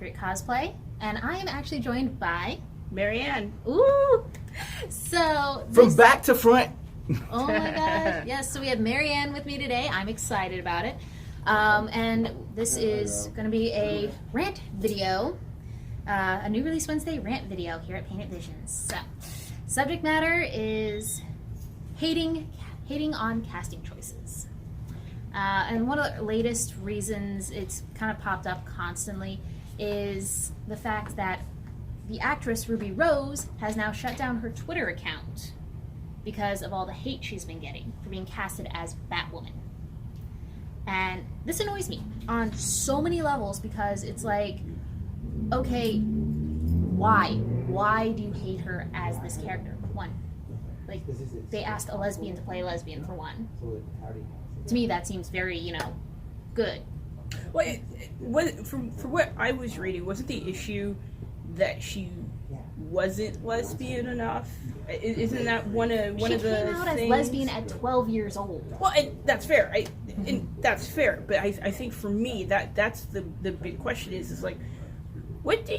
Accurate Cosplay, and I am actually joined by Marianne. Ooh! So From back to front. Oh my gosh! Yes, so we have Marianne with me today. I'm excited about it, and this is going to be a rant video, a new release Wednesday rant video here at Painted Visions. So, subject matter is hating on casting choices. And one of the latest reasons it's kind of popped up constantly is the fact that the actress Ruby Rose has now shut down her Twitter account because of all the hate she's been getting for being casted as Batwoman. And this annoys me on so many levels because it's like, okay, why? Why do you hate her as this character? One, like, they asked a lesbian to play a lesbian for one. To me, that seems very, good. Well, for what I was reading, wasn't the issue that she wasn't lesbian enough? Isn't that one of the things? She came out as lesbian at 12 years old. Well, and that's fair. That's fair. But I think for me, that's the big question is like, what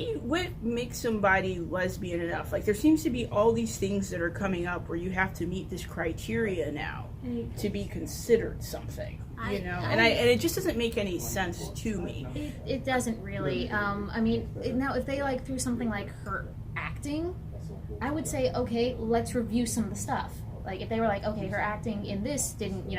makes somebody lesbian enough? Like, there seems to be all these things that are coming up where you have to meet this criteria now to be considered something, and it just doesn't make any sense to me. It doesn't really. Now if they threw something like her acting, I would say, okay, let's review some of the stuff. Like, if they were like, okay, her acting in this didn't,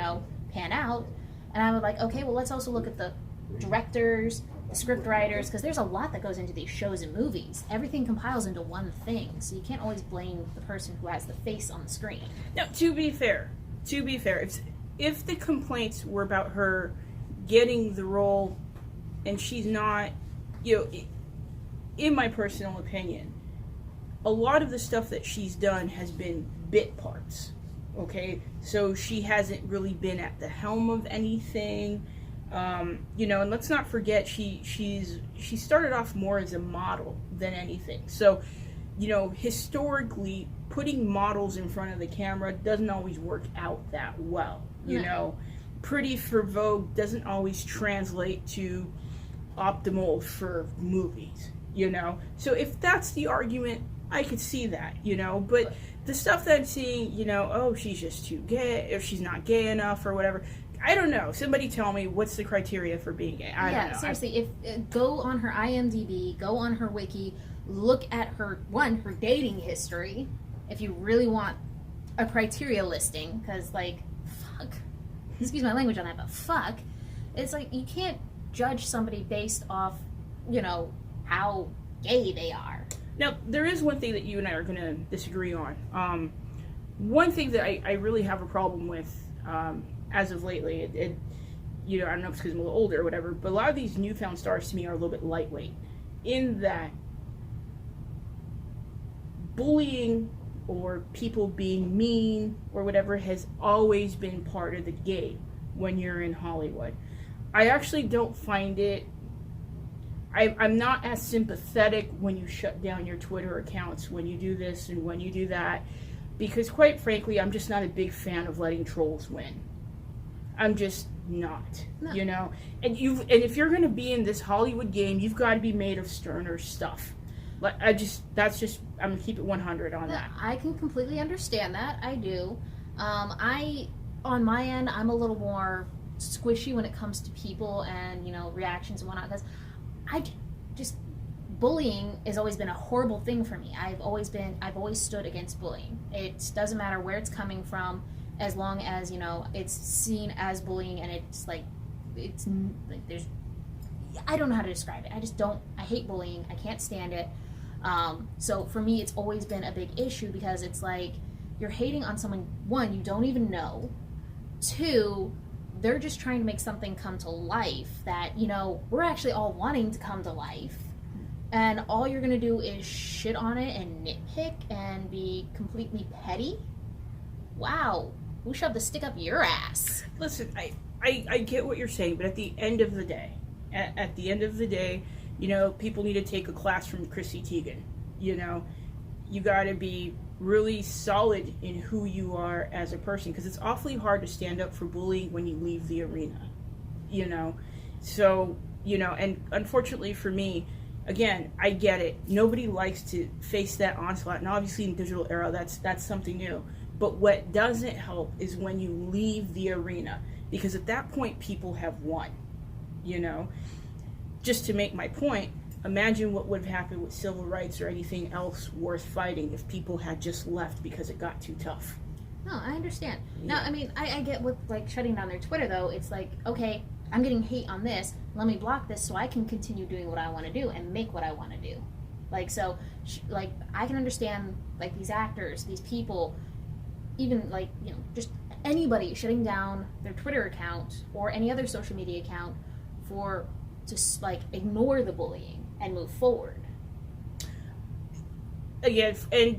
pan out, and I would like, okay, well, let's also look at the directors, the script writers, because there's a lot that goes into these shows and movies. Everything compiles into one thing, so you can't always blame the person who has the face on the screen. Now, to be fair, if the complaints were about her getting the role and she's not, in my personal opinion, a lot of the stuff that she's done has been bit parts, okay? So she hasn't really been at the helm of anything. And let's not forget she started off more as a model than anything. So, historically, putting models in front of the camera doesn't always work out that well. Pretty for Vogue doesn't always translate to optimal for movies. So if that's the argument, I could see that. But the stuff that I'm seeing, oh, she's just too gay, if she's not gay enough or whatever. I don't know. Somebody tell me what's the criteria for being gay. I don't know. Seriously, go on her IMDb, go on her wiki, look at her dating history, if you really want a criteria listing, because fuck, excuse my language on that, but fuck, it's like you can't judge somebody based off, how gay they are. Now, there is one thing that you and I are going to disagree on. One thing that I really have a problem with, as of lately, I don't know if it's because I'm a little older or whatever, but a lot of these newfound stars to me are a little bit lightweight, in that bullying or people being mean or whatever has always been part of the game when you're in Hollywood. I actually don't find it, I'm not as sympathetic when you shut down your Twitter accounts, when you do this and when you do that, because quite frankly, I'm just not a big fan of letting trolls win. I'm just not, No. And if you're going to be in this Hollywood game, you've got to be made of sterner stuff. I'm going to keep it 100 on that. I can completely understand that. I do. On my end, I'm a little more squishy when it comes to people and, reactions and whatnot, because bullying has always been a horrible thing for me. I've always stood against bullying. It doesn't matter where it's coming from, as long as, it's seen as bullying, and there's, I don't know how to describe it. I hate bullying. I can't stand it. So for me, it's always been a big issue, because it's like, you're hating on someone, one, you don't even know, two, they're just trying to make something come to life that, we're actually all wanting to come to life. And all you're going to do is shit on it and nitpick and be completely petty? Wow. Who shoved the stick up your ass? Listen, I get what you're saying, but at the end of the day, people need to take a class from Chrissy Teigen. You got to be really solid in who you are as a person, because it's awfully hard to stand up for bullying when you leave the arena. So, and unfortunately for me, again, I get it. Nobody likes to face that onslaught, and obviously in the digital era, that's something new. But what doesn't help is when you leave the arena, because at that point, people have won. You know, just to make my point, imagine what would have happened with civil rights or anything else worth fighting if people had just left because it got too tough. No, I understand. Yeah. Now, I mean, I get with like shutting down their Twitter though. It's like, okay, I'm getting hate on this. Let me block this so I can continue doing what I want to do and make what I want to do. Like, so, like, I can understand like these actors, these people, even like, you know, just anybody shutting down their Twitter account or any other social media account for just like ignore the bullying and move forward. Again,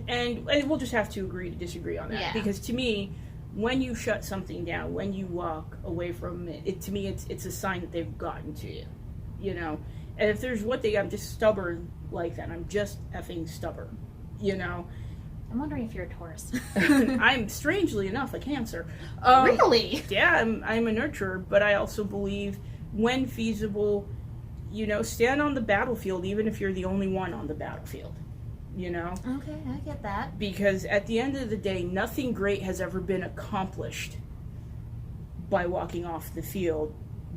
and we'll just have to agree to disagree on that. Yeah. Because to me, when you shut something down, when you walk away from it, to me, it's a sign that they've gotten to you. You know, and if there's one thing, I'm just stubborn like that. I'm just effing stubborn. You know. I'm wondering if you're a Taurus. I'm strangely enough a Cancer. Really? Yeah, I'm a nurturer, but I also believe when feasible, you know, stand on the battlefield even if you're the only one on the battlefield. You know? Okay, I get that. Because at the end of the day, nothing great has ever been accomplished by walking off the field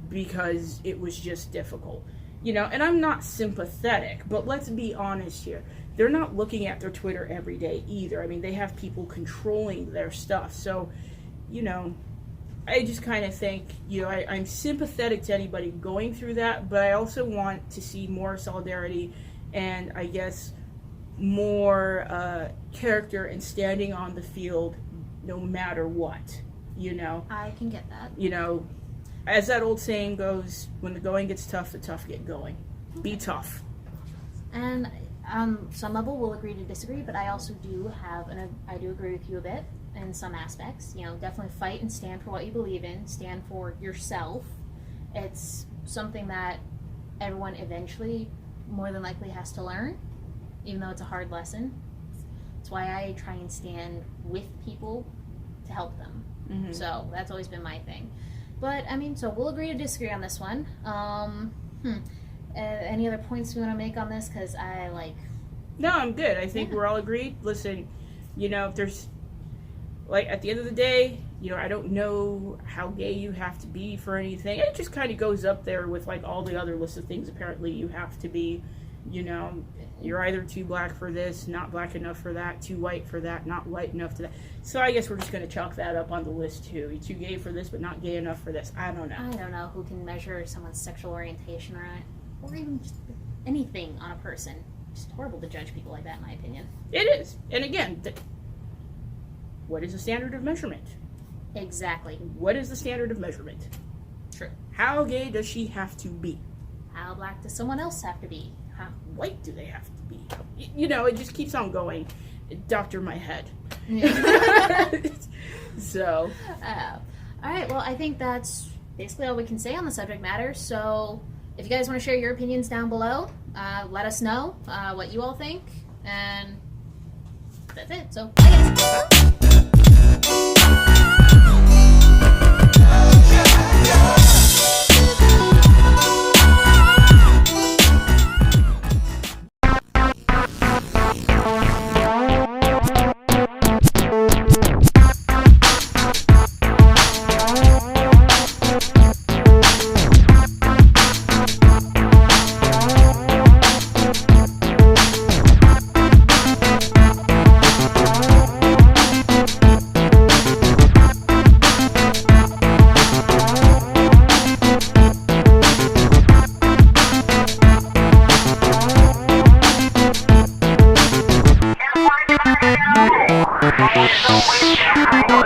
because it was just difficult. You know, and I'm not sympathetic, but let's be honest here. They're not looking at their Twitter every day either. I mean, they have people controlling their stuff. So, you know, I just kind of think, you know, I'm sympathetic to anybody going through that, but I also want to see more solidarity and, I guess, more character and standing on the field no matter what, you know. I can get that. You know, as that old saying goes, when the going gets tough, the tough get going. Okay. Be tough. And some level we'll agree to disagree, but I also do have, and I do agree with you a bit in some aspects. You know, definitely fight and stand for what you believe in, stand for yourself. It's something that everyone eventually, more than likely, has to learn, even though it's a hard lesson. That's why I try and stand with people to help them. Mm-hmm. So that's always been my thing. But, I mean, so we'll agree to disagree on this one. Any other points you want to make on this? Because I No, I'm good. I think we're all agreed. Listen, you know, if there's, like, at the end of the day, you know, I don't know how gay you have to be for anything. It just kind of goes up there with, like, all the other lists of things apparently you have to be. You know, you're either too black for this, not black enough for that, too white for that, not white enough to that. So I guess we're just going to chalk that up on the list, too. You're too gay for this, but not gay enough for this. I don't know. I don't know who can measure someone's sexual orientation or even just anything on a person. It's just horrible to judge people like that, in my opinion. It is. And again, what is the standard of measurement? Exactly. What is the standard of measurement? True. How gay does she have to be? How black does someone else have to be? How white do they have to be? You know, it just keeps on going. Doctor my head. Yeah. So. All right, well, I think that's basically all we can say on the subject matter. So if you guys want to share your opinions down below, let us know what you all think. And that's it. So, bye guys. Don't waste your time.